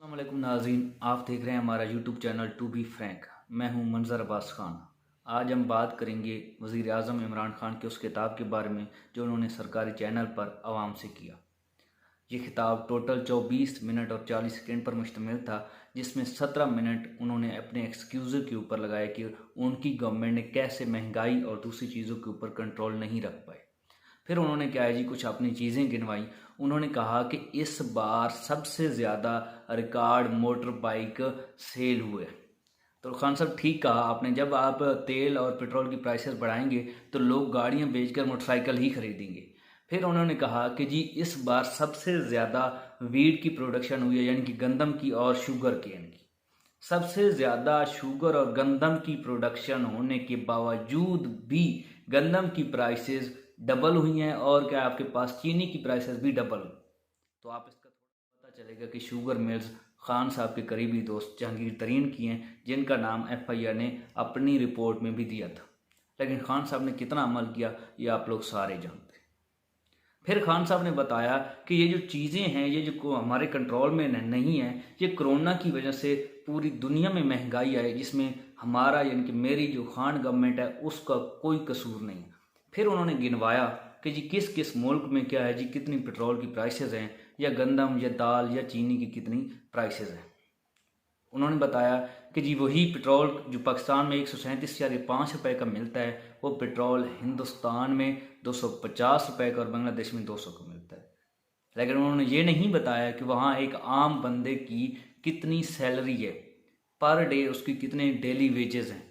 अस्सलामुअलैकुम नाज़रीन, आप देख रहे हैं हमारा YouTube channel to be frank. मैं हूं मंजर अब्बास खान। आज हम बात करेंगे वज़ीर आज़म इमरान खान के उस खिताब के बारे में जो उन्होंने सरकारी चैनल पर आवाम से किया। ये खिताब टोटल 24 मिनट और 40 सेकंड पर मुश्तमिल था, जिसमें 17 मिनट उन्होंने अपने एक्सक्यूज़ के ऊपर लगाए कि उनकी गवर्नमेंट ने कैसे महंगाई और दूसरी चीज़ों के ऊपर कंट्रोल नहीं रख पाए। फिर उन्होंने क्या है जी कुछ अपनी चीज़ें गिनवाई। उन्होंने कहा कि इस बार सबसे ज़्यादा रिकॉर्ड मोटर बाइक सेल हुए। तो खान साहब ठीक कहा आपने, जब आप तेल और पेट्रोल की प्राइसेस बढ़ाएंगे तो लोग गाड़ियां बेचकर मोटरसाइकिल ही खरीदेंगे। फिर उन्होंने कहा कि जी इस बार सबसे ज़्यादा वीट की प्रोडक्शन हुई है, यानी कि गंदम की और शुगर केन की। सबसे ज़्यादा शुगर और गंदम की प्रोडक्शन होने के बावजूद भी गंदम की प्राइसेस डबल हुई हैं, और क्या आपके पास चीनी की प्राइसेस भी डबल हुई। तो आप इसका थोड़ा पता चलेगा कि शुगर मिल्स खान साहब के करीबी दोस्त जहांगीर तरीन की हैं, जिनका नाम एफआईआर ने अपनी रिपोर्ट में भी दिया था। लेकिन खान साहब ने कितना अमल किया ये आप लोग सारे जानते हैं। फिर खान साहब ने बताया कि ये जो चीज़ें हैं ये जो हमारे कंट्रोल में नहीं है, ये कोरोना की वजह से पूरी दुनिया में महंगाई आई, जिसमें हमारा यानी कि मेरी जो खान गवर्नमेंट है उसका कोई कसूर नहीं। फिर उन्होंने गिनवाया कि जी किस किस मुल्क में क्या है जी, कितनी पेट्रोल की प्राइसेस हैं, या गंदम या दाल या चीनी की कितनी प्राइसेस हैं। उन्होंने बताया कि जी वही पेट्रोल जो पाकिस्तान में 137.5 रुपये का मिलता है, वो पेट्रोल हिंदुस्तान में 250 रुपये का और बांग्लादेश में 200 का मिलता है। लेकिन उन्होंने ये नहीं बताया कि वहाँ एक आम बंदे की कितनी सैलरी है, पर डे उसकी कितने डेली वेजेस हैं।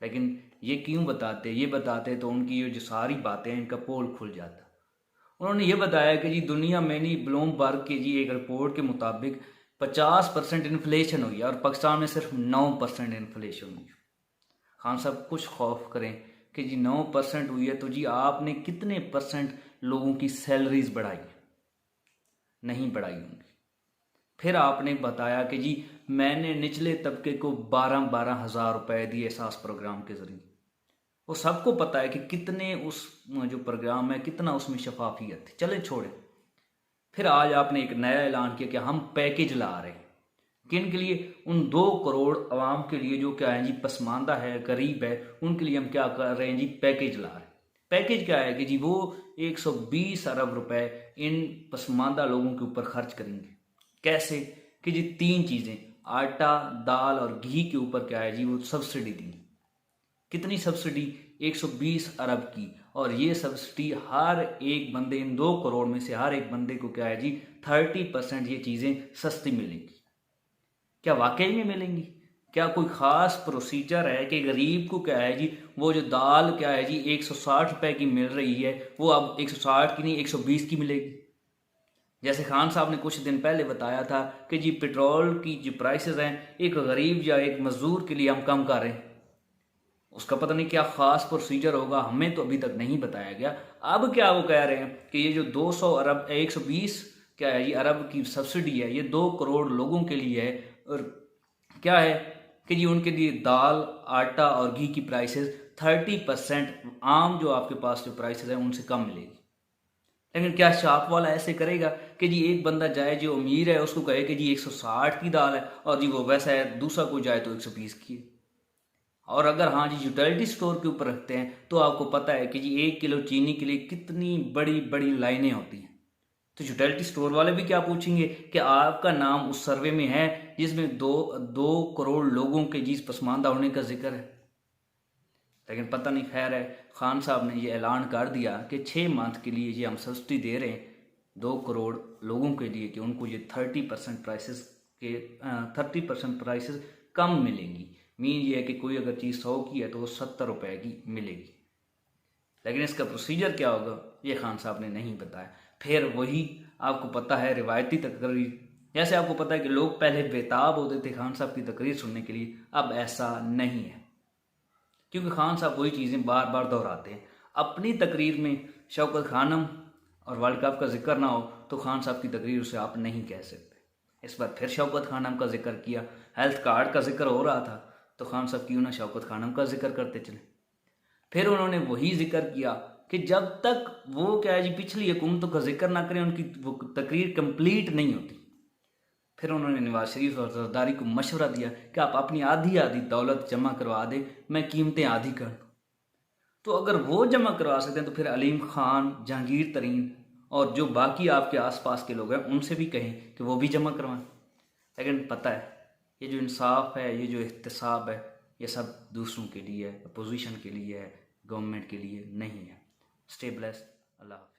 लेकिन ये क्यों बताते, ये बताते तो उनकी ये जो सारी बातें हैं इनका पोल खुल जाता। उन्होंने ये बताया कि जी दुनिया में नहीं, ब्लूमबर्ग की जी एक रिपोर्ट के मुताबिक 50% इन्फ्लेशन हुई है और पाकिस्तान में सिर्फ 9% इन्फ्लेशन हुई है। खान साहब कुछ खौफ करें कि जी 9% हुई है तो जी आपने कितने परसेंट लोगों की सैलरीज बढ़ाई? नहीं बढ़ाई होंगी। फिर आपने बताया कि जी मैंने निचले तबके को 12-12 हज़ार रुपए दिए सास प्रोग्राम के जरिए। वो सबको पता है कि कितने उस जो प्रोग्राम है कितना उसमें शफाफियत थी। चले छोड़े। फिर आज आपने एक नया ऐलान किया कि हम पैकेज ला रहे हैं। किन के लिए? उन 2 करोड़ आवाम के लिए जो क्या है जी पसमानदा है, गरीब है, उनके लिए हम क्या कर रहे हैं जी, पैकेज ला रहे हैं। पैकेज क्या है कि जी वो 120 अरब रुपए इन पसमानदा लोगों के ऊपर खर्च करेंगे। कैसे? कि जी 3 चीज़ें, आटा, दाल और घी के ऊपर क्या है जी वो सब्सिडी दी। कितनी सब्सिडी? 120 अरब की। और ये सब्सिडी हर एक बंदे, इन 2 करोड़ में से हर एक बंदे को क्या है जी 30% ये चीज़ें सस्ती मिलेंगी। क्या वाकई में मिलेंगी? क्या कोई ख़ास प्रोसीजर है कि गरीब को क्या है जी वो जो दाल क्या है जी 160 रुपए की मिल रही है वो अब 160 की नहीं 120 की मिलेगी? जैसे खान साहब ने कुछ दिन पहले बताया था कि जी पेट्रोल की जो प्राइसेस हैं एक गरीब या एक मजदूर के लिए हम कम कर रहे हैं। उसका पता नहीं क्या ख़ास प्रोसीजर होगा, हमें तो अभी तक नहीं बताया गया। अब क्या वो कह रहे हैं कि ये जो 200 अरब 120 क्या है ये अरब की सब्सिडी है, ये 2 करोड़ लोगों के लिए है। और क्या है कि जी उनके लिए दाल, आटा और घी की प्राइसेस 30% आम जो आपके पास जो प्राइसेस हैं उनसे कम मिलेगी। लेकिन क्या शॉप वाला ऐसे करेगा कि जी एक बंदा जाए जो अमीर है उसको कहे कि जी 160 की दाल है और जी वो वैसा है, दूसरा कोई जाए तो 120 की है। और अगर हाँ जी यूटिलिटी स्टोर के ऊपर रखते हैं तो आपको पता है कि जी 1 किलो चीनी के लिए कितनी बड़ी बड़ी लाइनें होती हैं। तो यूटिलिटी स्टोर वाले भी क्या पूछेंगे कि आपका नाम उस सर्वे में है जिसमें दो करोड़ लोगों के जीस पसमानदा होने का जिक्र है। लेकिन पता नहीं, खैर है, खान साहब ने ये ऐलान कर दिया कि 6 मंथ के लिए ये हम सब्सिडी दे रहे हैं 2 करोड़ लोगों के लिए कि उनको ये 30% प्राइसेस कम मिलेंगी। मीन ये है कि कोई अगर चीज़ 100 की है तो वो 70 रुपए की मिलेगी। लेकिन इसका प्रोसीजर क्या होगा ये खान साहब ने नहीं बताया। फिर वही आपको पता है रिवायती तकरीर, जैसे आपको पता है कि लोग पहले बेताब होते थे खान साहब की तकरीर सुनने के लिए, अब ऐसा नहीं है। क्योंकि खान साहब वही चीज़ें बार बार दोहराते हैं। अपनी तकरीर में शौकत खानम और वर्ल्ड कप का जिक्र ना हो तो खान साहब की तकरीर उसे आप नहीं कह सकते। इस बार फिर शौकत खानम का जिक्र किया, हेल्थ कार्ड का जिक्र हो रहा था तो खान साहब क्यों ना शौकत खानम का जिक्र करते चले। फिर उन्होंने वही जिक्र किया कि जब तक वो क्या है जी पिछली हुकूमतों का जिक्र ना करें उनकी वो तकरीर कंप्लीट नहीं होती। फिर उन्होंने नवाज शरीफ और जरदारी को मशवरा दिया कि आप अपनी आधी आधी दौलत जमा करवा दें, मैं कीमतें आधी कर दूँ। तो अगर वो जमा करवा सकते हैं तो फिर अलीम खान, जहांगीर तरीन और जो बाकी आपके आसपास के लोग हैं उनसे भी कहें कि वो भी जमा करवाएं। लेकिन पता है ये जो इंसाफ है, ये जो एहतसाब है, ये सब दूसरों के लिए है, अपोजिशन के लिए है, गवर्नमेंट के लिए नहीं है। Stay blessed. अल्लाह।